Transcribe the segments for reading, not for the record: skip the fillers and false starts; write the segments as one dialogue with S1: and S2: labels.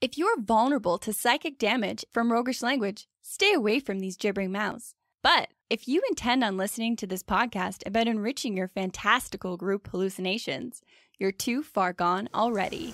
S1: If you're vulnerable to psychic damage from roguish language, stay away from these gibbering mouths. But if you intend on listening to this podcast about enriching your fantastical group hallucinations, you're too far gone already.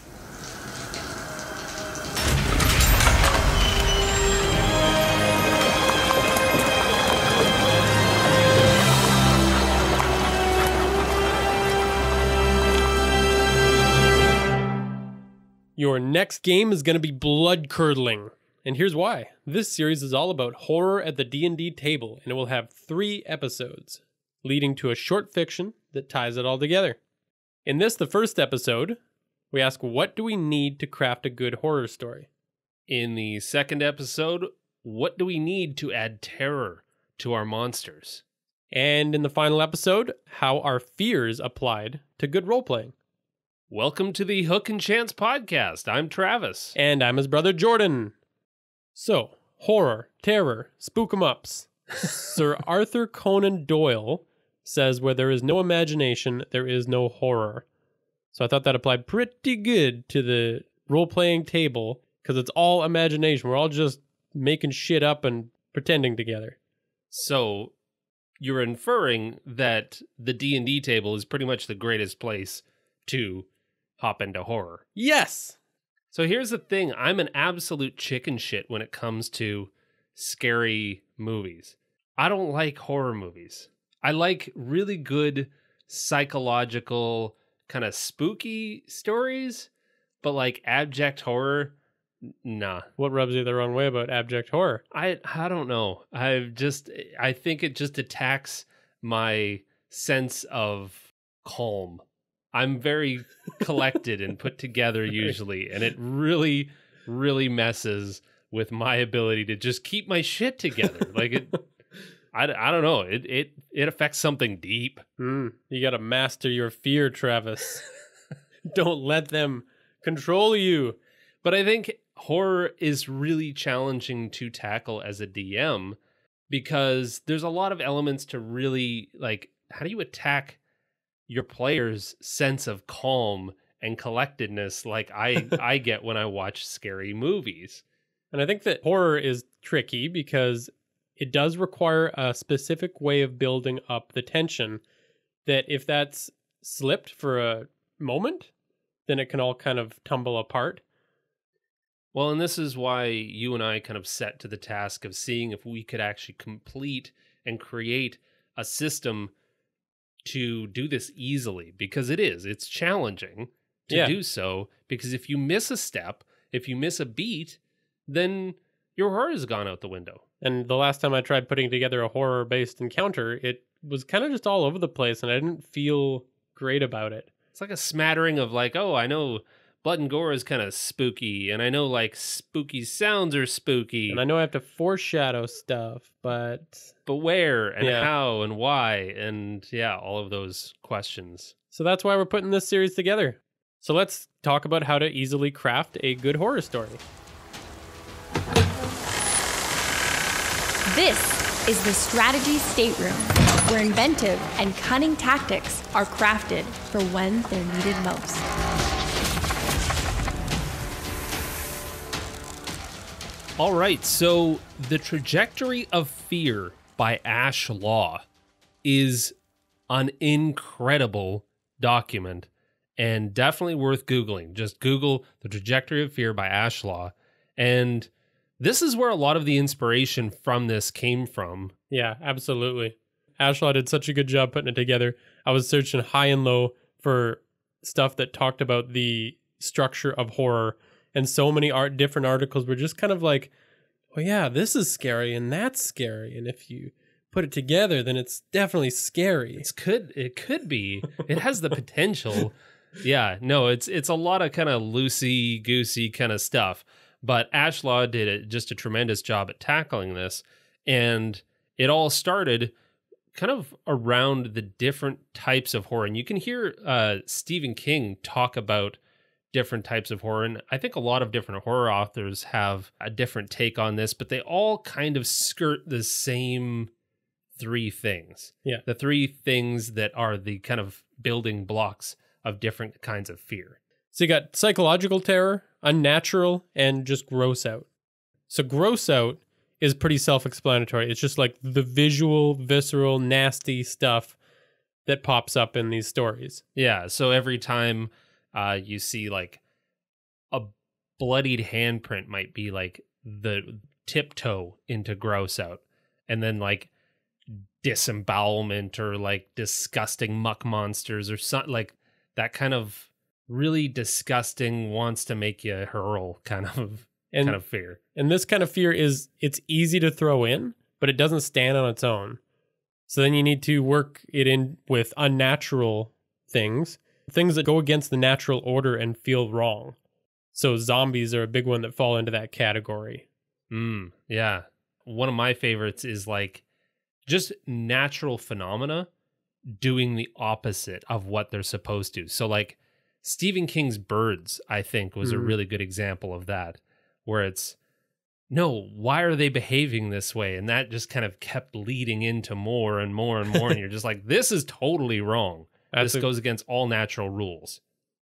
S2: Your next game is going to be blood-curdling. And here's why. This series is all about horror at the D&D table, and it will have 3 episodes, leading to a short fiction that ties it all together. In this, the first episode, we ask, what do we need to craft a good horror story?
S3: In the second episode, what do we need to add terror to our monsters?
S2: And in the final episode, how are fears applied to good role-playing?
S3: Welcome to the Hook and Chance podcast. I'm Travis.
S2: And I'm his brother Jordan. So, horror, terror, spook 'em ups. Sir Arthur Conan Doyle says where there is no imagination, there is no horror. So I thought that applied pretty good to the role-playing table, because it's all imagination. We're all just making shit up and pretending together.
S3: So, you're inferring that the D&D table is pretty much the greatest place to hop into horror.
S2: Yes!
S3: So here's the thing. I'm an absolute chicken shit when it comes to scary movies. I don't like horror movies. I like really good psychological, kind of spooky stories, but like abject horror, nah.
S2: What rubs you the wrong way about abject horror?
S3: I don't know. I think it just attacks my sense of calm. I'm very collected and put together usually, and it really, really messes with my ability to just keep my shit together. Like it, I don't know. It affects something deep.
S2: You got to master your fear, Travis. Don't let them control you.
S3: But I think horror is really challenging to tackle as a DM because there's a lot of elements to really, like, how do you attack your player's sense of calm and collectedness like I get when I watch scary movies?
S2: And I think that horror is tricky because it does require a specific way of building up the tension that if that's slipped for a moment, then it can all kind of tumble apart.
S3: Well, and this is why you and I kind of set to the task of seeing if we could actually complete and create a system to do this easily, because it's challenging to do so, because if you miss a step, if you miss a beat, then your horror has gone out the window.
S2: And the last time I tried putting together a horror-based encounter, it was kind of just all over the place, and I didn't feel great about it.
S3: It's like a smattering of like, oh, I know blood and gore is kind of spooky, and I know like spooky sounds are spooky.
S2: And I know I have to foreshadow stuff, but
S3: where and how and why, and all of those questions.
S2: So that's why we're putting this series together. So let's talk about how to easily craft a good horror story.
S1: This is the Strategy Stateroom, where inventive and cunning tactics are crafted for when they're needed most.
S3: All right, so The Trajectory of Fear by Ash Law is an incredible document and definitely worth Googling. Just Google The Trajectory of Fear by Ash Law. And this is where a lot of the inspiration from this came from.
S2: Yeah, absolutely. Ash Law did such a good job putting it together. I was searching high and low for stuff that talked about the structure of horror, and so many different articles were just kind of like, well, yeah, this is scary and that's scary. And if you put it together, then it's definitely scary.
S3: It could be. It has the potential. Yeah, no, it's a lot of kind of loosey-goosey kind of stuff. But Ash Law did just a tremendous job at tackling this. And it all started kind of around the different types of horror. And you can hear Stephen King talk about different types of horror. And I think a lot of different horror authors have a different take on this, but they all kind of skirt the same 3 things.
S2: Yeah.
S3: The 3 things that are the kind of building blocks of different kinds of fear.
S2: So you got psychological terror, unnatural, and just gross out. So gross out is pretty self-explanatory. It's just like the visual, visceral, nasty stuff that pops up in these stories.
S3: Yeah, so every time you see like a bloodied handprint might be like the tiptoe into gross out, and then like disembowelment or like disgusting muck monsters or something like that kind of really disgusting wants to make you hurl kind of fear.
S2: And this kind of fear it's easy to throw in, but it doesn't stand on its own. So then you need to work it in with unnatural things that go against the natural order and feel wrong. So zombies are a big one that fall into that category.
S3: Yeah. One of my favorites is like just natural phenomena doing the opposite of what they're supposed to. So like Stephen King's Birds, I think, was a really good example of that, where it's, no, why are they behaving this way? And that just kind of kept leading into more and more and more. And you're just like, this is totally wrong. This goes against all natural rules.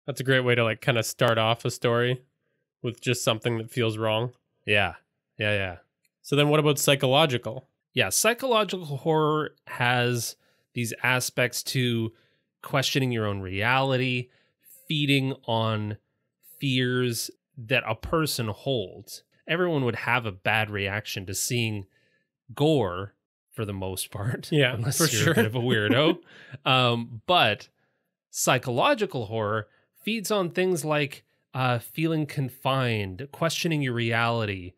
S2: That's a great way to like kind of start off a story with just something that feels wrong.
S3: Yeah.
S2: So then what about psychological?
S3: Yeah, psychological horror has these aspects to questioning your own reality, feeding on fears that a person holds. Everyone would have a bad reaction to seeing gore for the most part.
S2: Yeah,
S3: unless
S2: for
S3: you're
S2: sure.
S3: a bit of a weirdo. But psychological horror feeds on things like feeling confined, questioning your reality,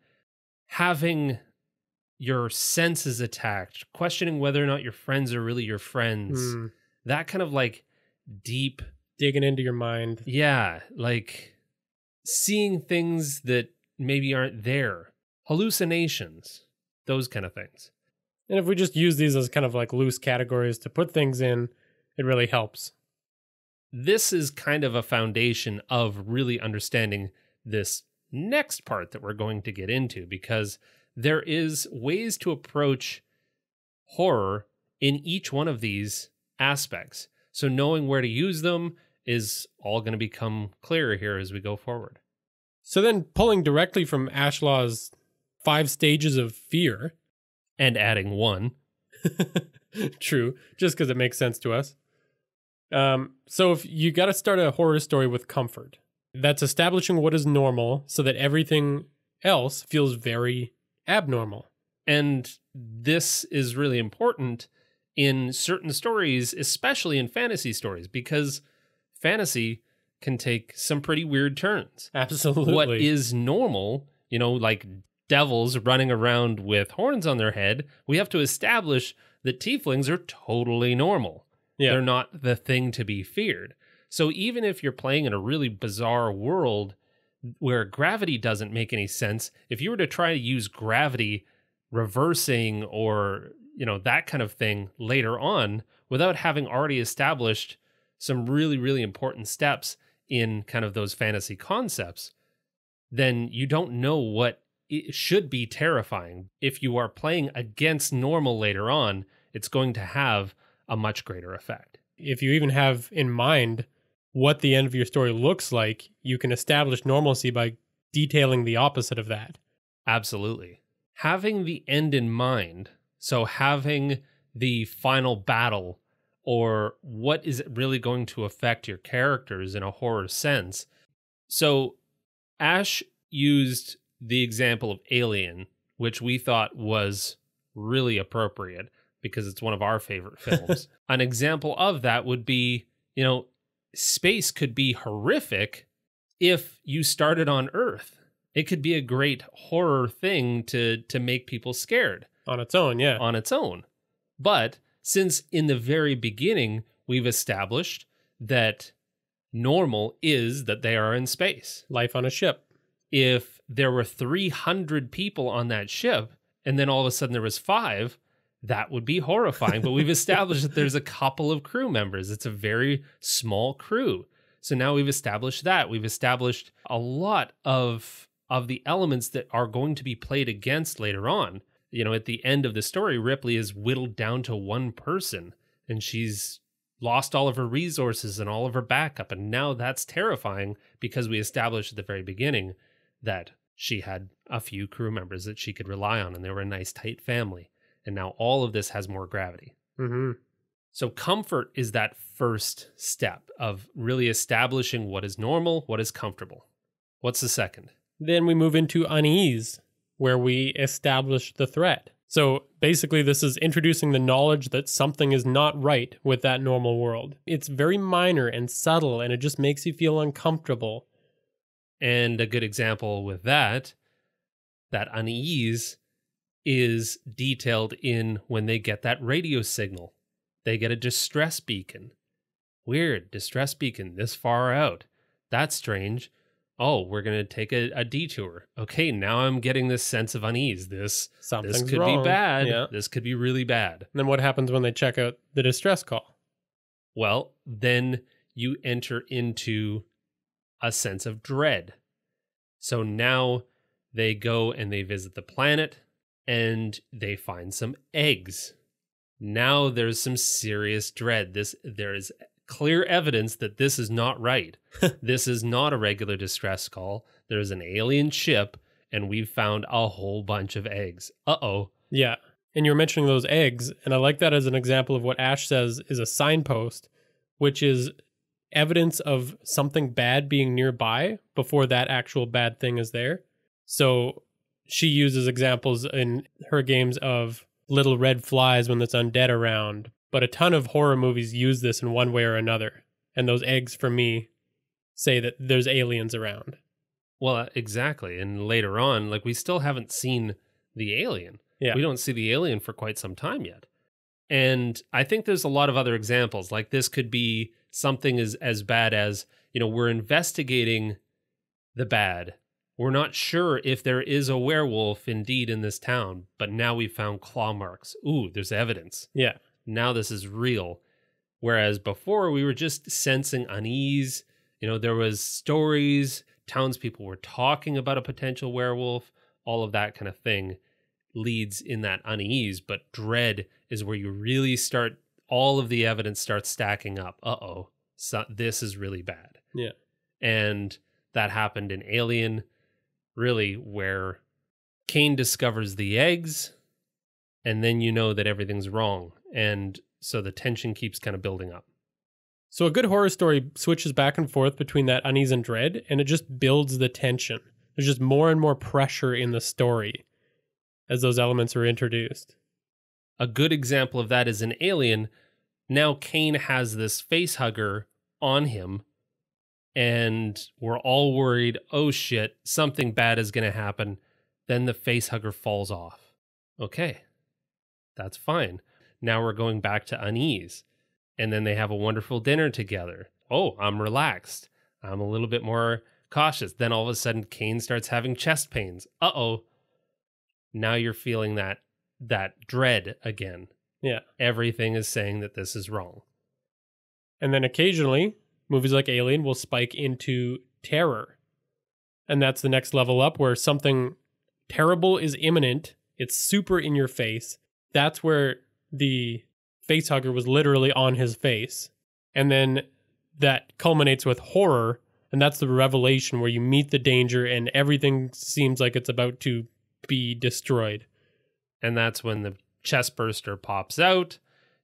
S3: having your senses attacked, questioning whether or not your friends are really your friends. That kind of like deep
S2: digging into your mind.
S3: Yeah, like seeing things that maybe aren't there, hallucinations, those kind of things.
S2: And if we just use these as kind of like loose categories to put things in, it really helps.
S3: This is kind of a foundation of really understanding this next part that we're going to get into, because there is ways to approach horror in each one of these aspects. So knowing where to use them is all going to become clearer here as we go forward.
S2: So then pulling directly from Ashlaw's 5 stages of fear.
S3: And adding 1.
S2: True, just because it makes sense to us. So if you got to start a horror story with comfort, that's establishing what is normal so that everything else feels very abnormal.
S3: And this is really important in certain stories, especially in fantasy stories, because fantasy can take some pretty weird turns.
S2: Absolutely.
S3: What is normal, like devils running around with horns on their head, we have to establish that tieflings are totally normal. Yeah. They're not the thing to be feared. So even if you're playing in a really bizarre world where gravity doesn't make any sense, if you were to try to use gravity reversing or, that kind of thing later on, without having already established some really, really important steps in kind of those fantasy concepts, then you don't know what it should be terrifying. If you are playing against normal later on, it's going to have a much greater effect.
S2: If you even have in mind what the end of your story looks like, you can establish normalcy by detailing the opposite of that.
S3: Absolutely. Having the end in mind, so having the final battle or what is it really going to affect your characters in a horror sense. So Ash used the example of Alien, which we thought was really appropriate because it's one of our favorite films. An example of that would be, space could be horrific if you started on Earth. It could be a great horror thing to make people scared.
S2: On its own, yeah.
S3: On its own. But since in the very beginning, we've established that normal is that they are in space.
S2: Life on a ship.
S3: If there were 300 people on that ship, and then all of a sudden there was 5, that would be horrifying. But we've established that there's a couple of crew members. It's a very small crew. So now we've established that. We've established a lot of the elements that are going to be played against later on. At the end of the story, Ripley is whittled down to one person, and she's lost all of her resources and all of her backup. And now that's terrifying because we established at the very beginning that she had a few crew members that she could rely on and they were a nice, tight family. And now all of this has more gravity.
S2: Mm-hmm.
S3: So comfort is that first step of really establishing what is normal, what is comfortable. What's the second?
S2: Then we move into unease, where we establish the threat. So basically, this is introducing the knowledge that something is not right with that normal world. It's very minor and subtle, and it just makes you feel uncomfortable.
S3: And a good example with that unease is detailed in when they get that radio signal. They get a distress beacon. Weird, distress beacon this far out. That's strange. Oh, we're going to take a detour. Okay, now I'm getting this sense of unease. This could
S2: wrong.
S3: be bad.
S2: Yeah.
S3: This could be really bad.
S2: And then what happens when they check out the distress call?
S3: Well, then you enter into a sense of dread. So now they go and they visit the planet and they find some eggs. Now there's some serious dread. There is clear evidence that this is not right. This is not a regular distress call. There's an alien ship, and we've found a whole bunch of eggs. Uh-oh.
S2: Yeah. And you're mentioning those eggs, and I like that as an example of what Ash says is a signpost, which is evidence of something bad being nearby before that actual bad thing is there. So she uses examples in her games of little red flies when there's undead around. But a ton of horror movies use this in one way or another. And those eggs, for me, say that there's aliens around.
S3: Well, exactly. And later on, like, we still haven't seen the alien.
S2: Yeah.
S3: We don't see the alien for quite some time yet. And I think there's a lot of other examples. Like, this could be something as bad as, we're investigating the bad. We're not sure if there is a werewolf indeed in this town, but now we found claw marks. Ooh, there's evidence.
S2: Yeah.
S3: Now this is real. Whereas before we were just sensing unease. There was stories, townspeople were talking about a potential werewolf, all of that kind of thing leads in that unease. But dread is where you really start, all of the evidence starts stacking up. Uh-oh, so this is really bad.
S2: Yeah.
S3: And that happened in Alien, really, where Kane discovers the eggs, and then you know that everything's wrong. And so the tension keeps kind of building up.
S2: So a good horror story switches back and forth between that unease and dread, and it just builds the tension. There's just more and more pressure in the story as those elements are introduced.
S3: A good example of that is in Alien. Now Kane has this face hugger on him, and we're all worried, oh shit, something bad is going to happen. Then the face hugger falls off. Okay, that's fine. Now we're going back to unease. And then they have a wonderful dinner together. Oh, I'm relaxed. I'm a little bit more cautious. Then all of a sudden, Kane starts having chest pains. Uh-oh. Now you're feeling that dread again.
S2: Yeah.
S3: Everything is saying that this is wrong.
S2: And then occasionally, movies like Alien will spike into terror. And that's the next level up, where something terrible is imminent. It's super in your face. That's where the facehugger was literally on his face. And then that culminates with horror, and that's the revelation where you meet the danger and everything seems like it's about to be destroyed.
S3: And that's when the chest burster pops out.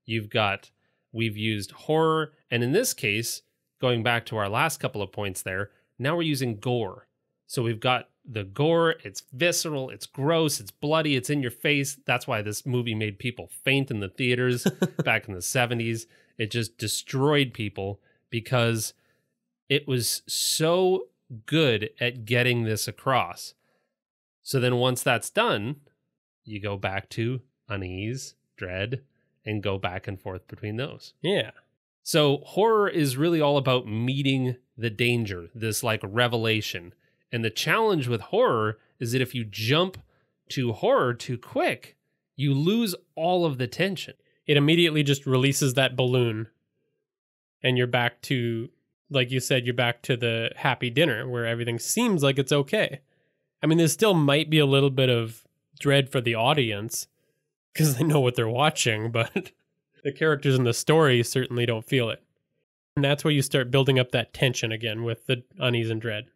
S3: We've used horror, and in this case, going back to our last couple of points there, now we're using gore. So we've got the gore, it's visceral, it's gross, it's bloody, it's in your face. That's why this movie made people faint in the theaters back in the 70s. It just destroyed people because it was so good at getting this across. So then once that's done, you go back to unease, dread, and go back and forth between those.
S2: Yeah.
S3: So horror is really all about meeting the danger, this like revelation. And the challenge with horror is that if you jump to horror too quick, you lose all of the tension.
S2: It immediately just releases that balloon. And you're back to, like you said, you're back to the happy dinner where everything seems like it's okay. I mean, there still might be a little bit of dread for the audience because they know what they're watching, but The characters in the story certainly don't feel it. And that's where you start building up that tension again with the unease and dread.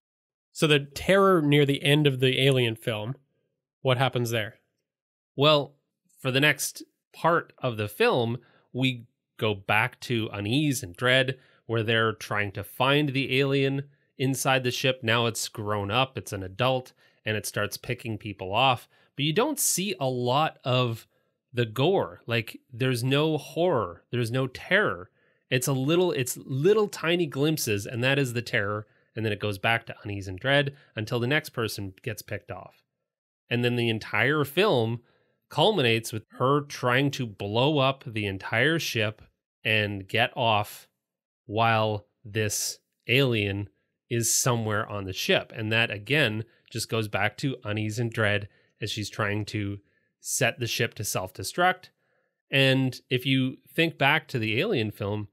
S2: So the terror near the end of the Alien film, what happens there?
S3: Well, for the next part of the film, we go back to unease and dread, where they're trying to find the alien inside the ship. Now it's grown up, it's an adult, and it starts picking people off. But you don't see a lot of the gore. Like, there's no horror, there's no terror. It's little tiny glimpses, and that is the terror. And then it goes back to unease and dread until the next person gets picked off. And then the entire film culminates with her trying to blow up the entire ship and get off while this alien is somewhere on the ship. And that, again, just goes back to unease and dread as she's trying to set the ship to self-destruct. And if you think back to the Alien film,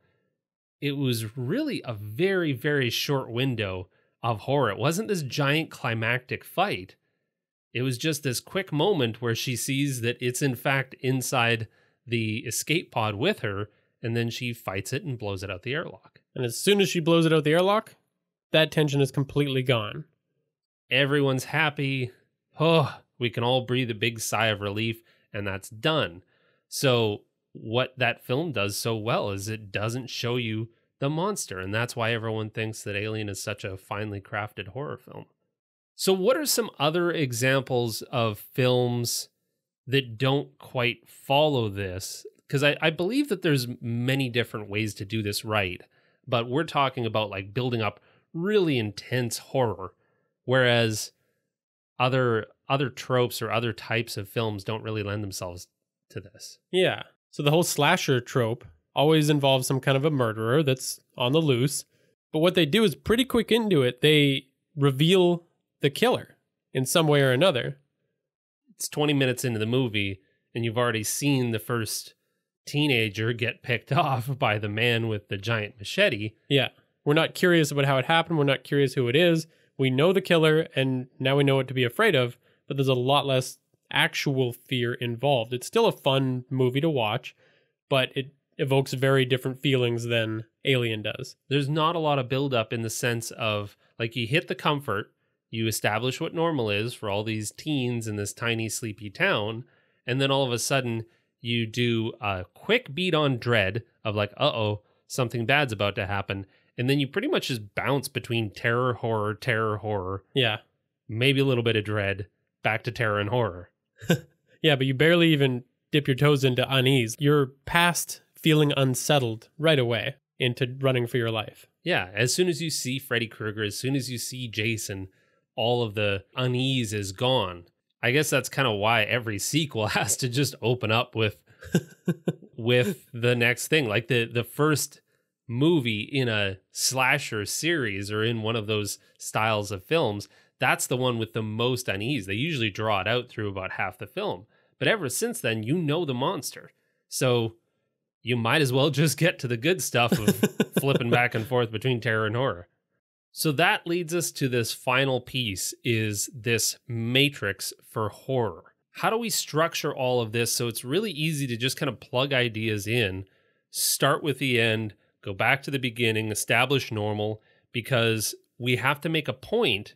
S3: it was really a very, very short window of horror. It wasn't this giant climactic fight. It was just this quick moment where she sees that it's in fact inside the escape pod with her, and then she fights it and blows it out the airlock.
S2: And as soon as she blows it out the airlock, that tension is completely gone.
S3: Everyone's happy. Oh, we can all breathe a big sigh of relief, and that's done. So what that film does so well is it doesn't show you the monster, and that's why everyone thinks that Alien is such a finely crafted horror film. So what are some other examples of films that don't quite follow this? Because I believe that there's many different ways to do this right, but we're talking about like building up really intense horror, whereas other tropes or other types of films don't really lend themselves to this.
S2: Yeah. So the whole slasher trope always involves some kind of a murderer that's on the loose. But what they do is pretty quick into it. They reveal the killer in some way or another.
S3: It's 20 minutes into the movie, and you've already seen the first teenager get picked off by the man with the giant machete.
S2: Yeah. We're not curious about how it happened. We're not curious who it is. We know the killer, and now we know what to be afraid of, but there's a lot less actual fear involved. It's still a fun movie to watch, but it evokes very different feelings than Alien does.
S3: There's not a lot of buildup in the sense of, like, you hit the comfort, you establish what normal is for all these teens in this tiny, sleepy town, and then all of a sudden you do a quick beat on dread of like, uh-oh, something bad's about to happen, and then you pretty much just bounce between terror, horror,
S2: yeah,
S3: maybe a little bit of dread, back to terror and horror.
S2: Yeah, but you barely even dip your toes into unease. You're past feeling unsettled right away into running for your life.
S3: Yeah, as soon as you see Freddy Krueger, as soon as you see Jason, all of the unease is gone. I guess that's kind of why every sequel has to just open up with with the next thing. Like the first movie in a slasher series or in one of those styles of films, that's the one with the most unease. They usually draw it out through about half the film. But ever since then, you know the monster. So you might as well just get to the good stuff of flipping back and forth between terror and horror. So that leads us to this final piece, is this matrix for horror. How do we structure all of this so it's really easy to just kind of plug ideas in, start with the end, go back to the beginning, establish normal, because we have to make a point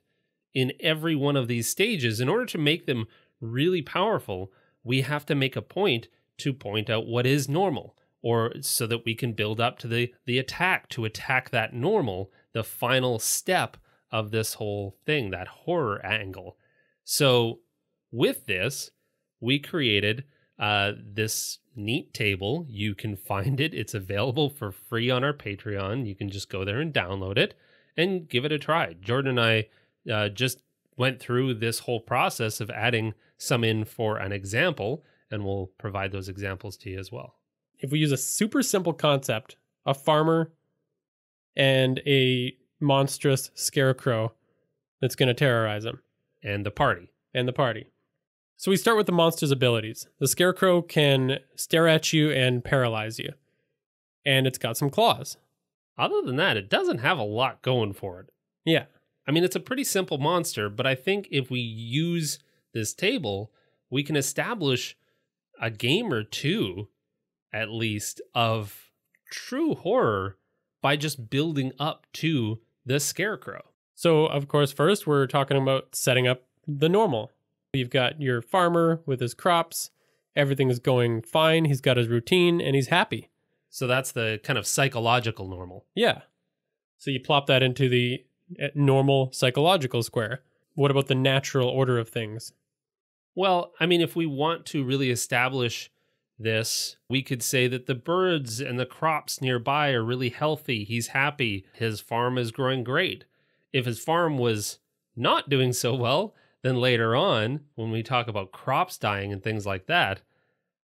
S3: in every one of these stages. In order to make them really powerful, we have to make a point to point out what is normal, or so that we can build up to the attack, to attack that normal, the final step of this whole thing, that horror angle. So with this, we created this neat table. You can find it. It's available for free on our Patreon. You can just go there and download it and give it a try. Jordan and I just went through this whole process of adding some in for an example, and we'll provide those examples to you as well.
S2: If we use a super simple concept, a farmer and a monstrous scarecrow that's going to terrorize him.
S3: And the party.
S2: So we start with the monster's abilities. The scarecrow can stare at you and paralyze you. And it's got some claws.
S3: Other than that, it doesn't have a lot going for it.
S2: Yeah.
S3: I mean, it's a pretty simple monster, but I think if we use this table, we can establish a game or two at least, of true horror by just building up to the scarecrow.
S2: So, of course, first we're talking about setting up the normal. You've got your farmer with his crops. Everything is going fine. He's got his routine and he's happy.
S3: So that's the kind of psychological normal.
S2: Yeah. So you plop that into the normal psychological square. What about the natural order of things?
S3: Well, I mean, if we want to really establish this, we could say that the birds and the crops nearby are really healthy. He's happy. His farm is growing great. If his farm was not doing so well, then later on, when we talk about crops dying and things like that,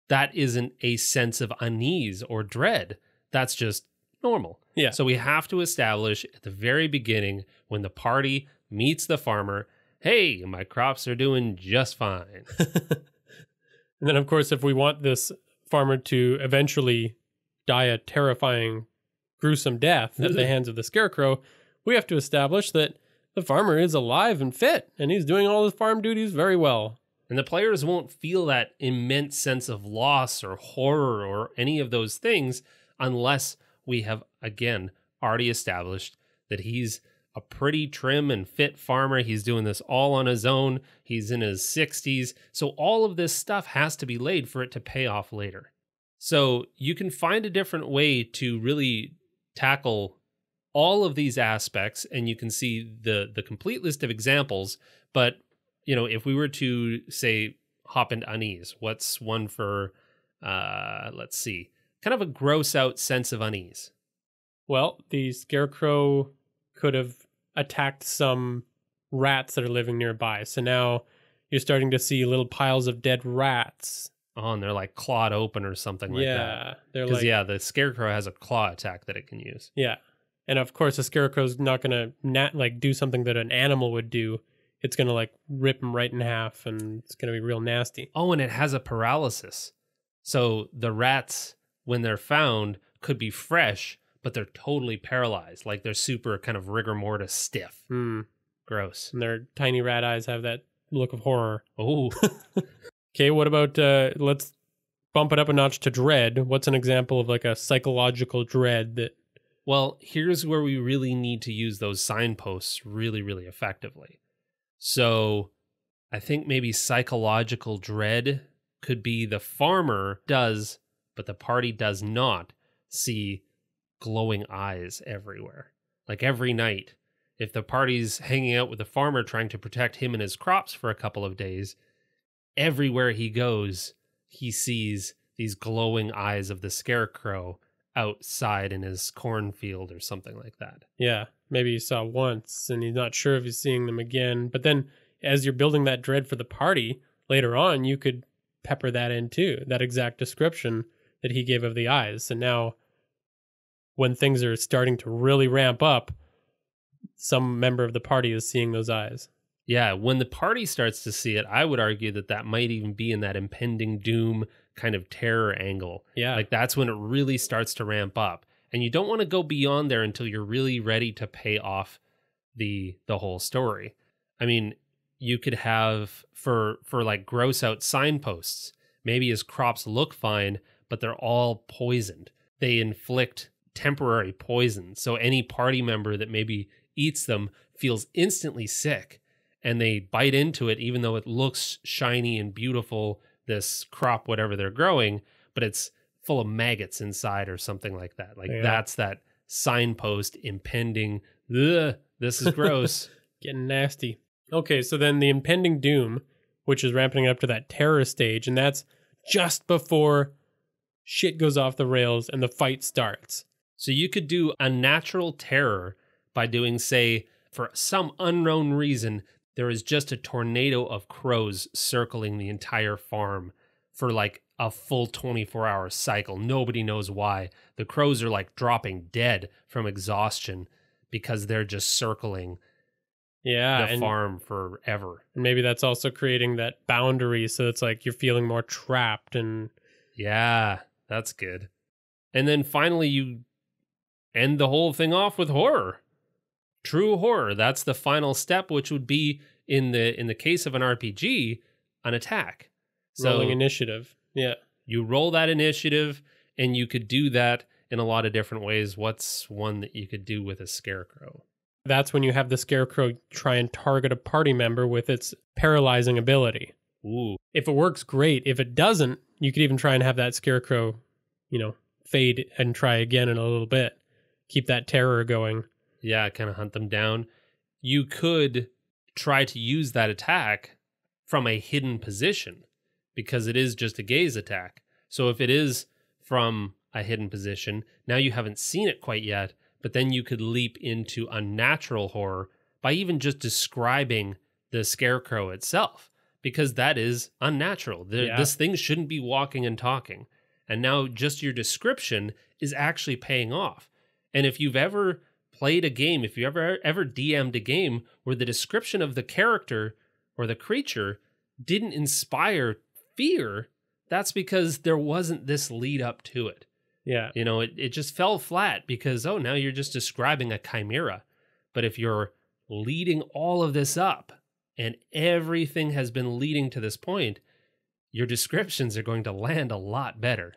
S3: that isn't a sense of unease or dread. That's just normal.
S2: Yeah.
S3: So we have to establish at the very beginning, when the party meets the farmer, hey, my crops are doing just fine.
S2: And then, of course, if we want this farmer to eventually die a terrifying, gruesome death at the hands of the scarecrow, we have to establish that the farmer is alive and fit, and he's doing all his farm duties very well.
S3: And the players won't feel that immense sense of loss or horror or any of those things unless we have, again, already established that he's a pretty trim and fit farmer. He's doing this all on his own. He's in his 60s. So all of this stuff has to be laid for it to pay off later. So you can find a different way to really tackle all of these aspects, and you can see the complete list of examples. But, you know, if we were to say hop into unease, what's one for, let's see, kind of a gross out sense of unease?
S2: Well, the scarecrow could have attacked some rats that are living nearby. So now you're starting to see little piles of dead rats.
S3: Oh, and they're like clawed open or something like that.
S2: Yeah. They're
S3: Because,
S2: like,
S3: the scarecrow has a claw attack that it can use.
S2: yeah. And of course, the scarecrow's not going to do something that an animal would do. It's going to like rip him right in half, and it's going to be real nasty.
S3: Oh, and it has a paralysis. So the rats, when they're found, could be fresh, but they're totally paralyzed. Like they're super kind of rigor mortis stiff. Gross.
S2: And their tiny rat eyes have that look of horror.
S3: Oh.
S2: Okay, what about, let's bump it up a notch to dread. What's an example of like a psychological dread that...
S3: Well, here's where we really need to use those signposts really, really effectively. So I think maybe psychological dread could be the farmer does, but the party does not see glowing eyes everywhere. Like every night, if the party's hanging out with the farmer trying to protect him and his crops for a couple of days, everywhere he goes, he sees these glowing eyes of the scarecrow outside in his cornfield or something like that.
S2: Yeah, maybe he saw once and he's not sure if he's seeing them again. But then as you're building that dread for the party, later on, you could pepper that in too, that exact description that he gave of the eyes. And now when things are starting to really ramp up, some member of the party is seeing those eyes.
S3: Yeah, when the party starts to see it, I would argue that that might even be in that impending doom kind of terror angle.
S2: Yeah.
S3: Like that's when it really starts to ramp up. And you don't want to go beyond there until you're really ready to pay off the whole story. I mean, you could have for like gross out signposts, maybe his crops look fine, but they're all poisoned. They inflict temporary poison. So any party member that maybe eats them feels instantly sick, and they bite into it even though it looks shiny and beautiful, this crop, whatever they're growing, but it's full of maggots inside or something like that. Like that's that signpost impending, ugh, this is gross.
S2: Getting nasty. Okay, so then the impending doom, which is ramping up to that terror stage, and that's just before shit goes off the rails and the fight starts.
S3: So you could do a natural terror by doing, say, for some unknown reason, there is just a tornado of crows circling the entire farm for like a full 24-hour cycle. Nobody knows why. The crows are like dropping dead from exhaustion because they're just circling the farm forever.
S2: And maybe that's also creating that boundary, so it's like you're feeling more trapped. And
S3: yeah, that's good. And then finally you end the whole thing off with horror. True horror. That's the final step, which would be in the case of an RPG, an attack.
S2: Rolling initiative. Yeah.
S3: You roll that initiative, And you could do that in a lot of different ways. What's one that you could do with a scarecrow?
S2: That's when you have the scarecrow try and target a party member with its paralyzing ability.
S3: Ooh.
S2: If it works, great. If it doesn't, you could even try and have that scarecrow, fade and try again in a little bit. Keep that terror going.
S3: Yeah, kind of hunt them down. You could try to use that attack from a hidden position because it is just a gaze attack. So if it is from a hidden position, now you haven't seen it quite yet, but then you could leap into unnatural horror by even just describing the scarecrow itself, because that is unnatural. This thing shouldn't be walking and talking. And now just your description is actually paying off. And if you've ever played a game, if you ever DM'd a game where the description of the character or the creature didn't inspire fear, that's because there wasn't this lead up to it.
S2: Yeah.
S3: It just fell flat because, now you're just describing a chimera. But if you're leading all of this up and everything has been leading to this point, your descriptions are going to land a lot better.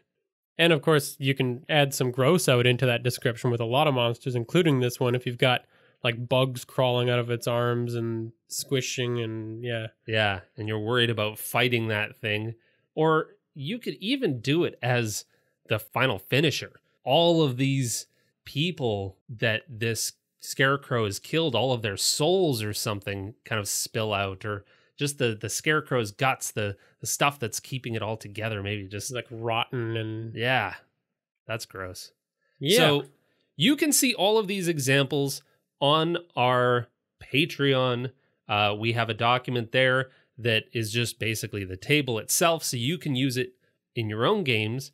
S2: And of course, you can add some gross out into that description with a lot of monsters, including this one. If you've got like bugs crawling out of its arms and squishing and
S3: Yeah, and you're worried about fighting that thing. Or you could even do it as the final finisher. All of these people that this scarecrow has killed, all of their souls or something kind of spill out, or just the scarecrow's guts, the stuff that's keeping it all together, maybe just
S2: like rotten and...
S3: Yeah, that's gross.
S2: Yeah.
S3: So you can see all of these examples on our Patreon. We have a document there that is just basically the table itself, so you can use it in your own games.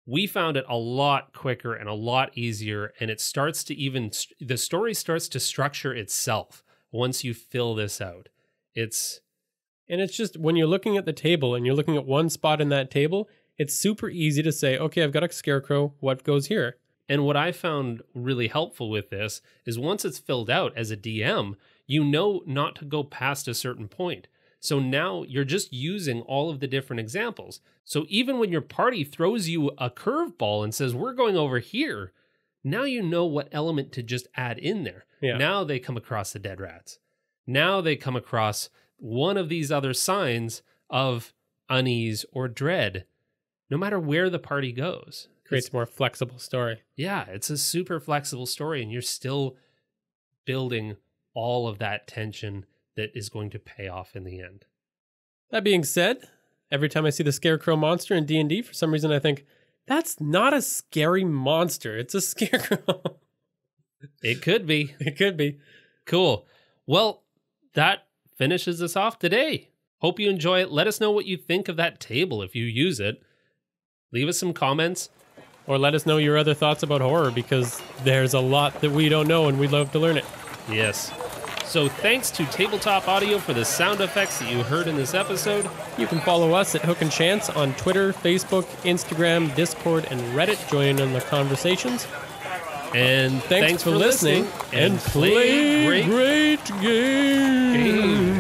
S3: We found it a lot quicker and a lot easier, and it starts to the story starts to structure itself once you fill this out. It's just, when you're looking at the table and you're looking at one spot in that table, it's super easy to say, okay, I've got a scarecrow, what goes here? And what I found really helpful with this is once it's filled out as a DM, you know not to go past a certain point. So now you're just using all of the different examples. So even when your party throws you a curveball and says, we're going over here, now you know what element to just add in there.
S2: Yeah.
S3: Now they come across the dead rats. Now they come across one of these other signs of unease or dread, no matter where the party goes.
S2: Creates a more flexible story.
S3: Yeah, it's a super flexible story, and you're still building all of that tension that is going to pay off in the end.
S2: That being said, every time I see the scarecrow monster in D&D, for some reason I think, that's not a scary monster. It's a scarecrow.
S3: It could be.
S2: It could be.
S3: Cool. Well, that finishes us off today. Hope you enjoy it. Let us know what you think of that table if you use it. Leave us some comments.
S2: Or let us know your other thoughts about horror, because there's a lot that we don't know and we'd love to learn it.
S3: Yes. So thanks to Tabletop Audio for the sound effects that you heard in this episode.
S2: You can follow us at Hook and Chance on Twitter, Facebook, Instagram, Discord, and Reddit. Join in the conversations.
S3: And thanks for listening.
S2: And play great games.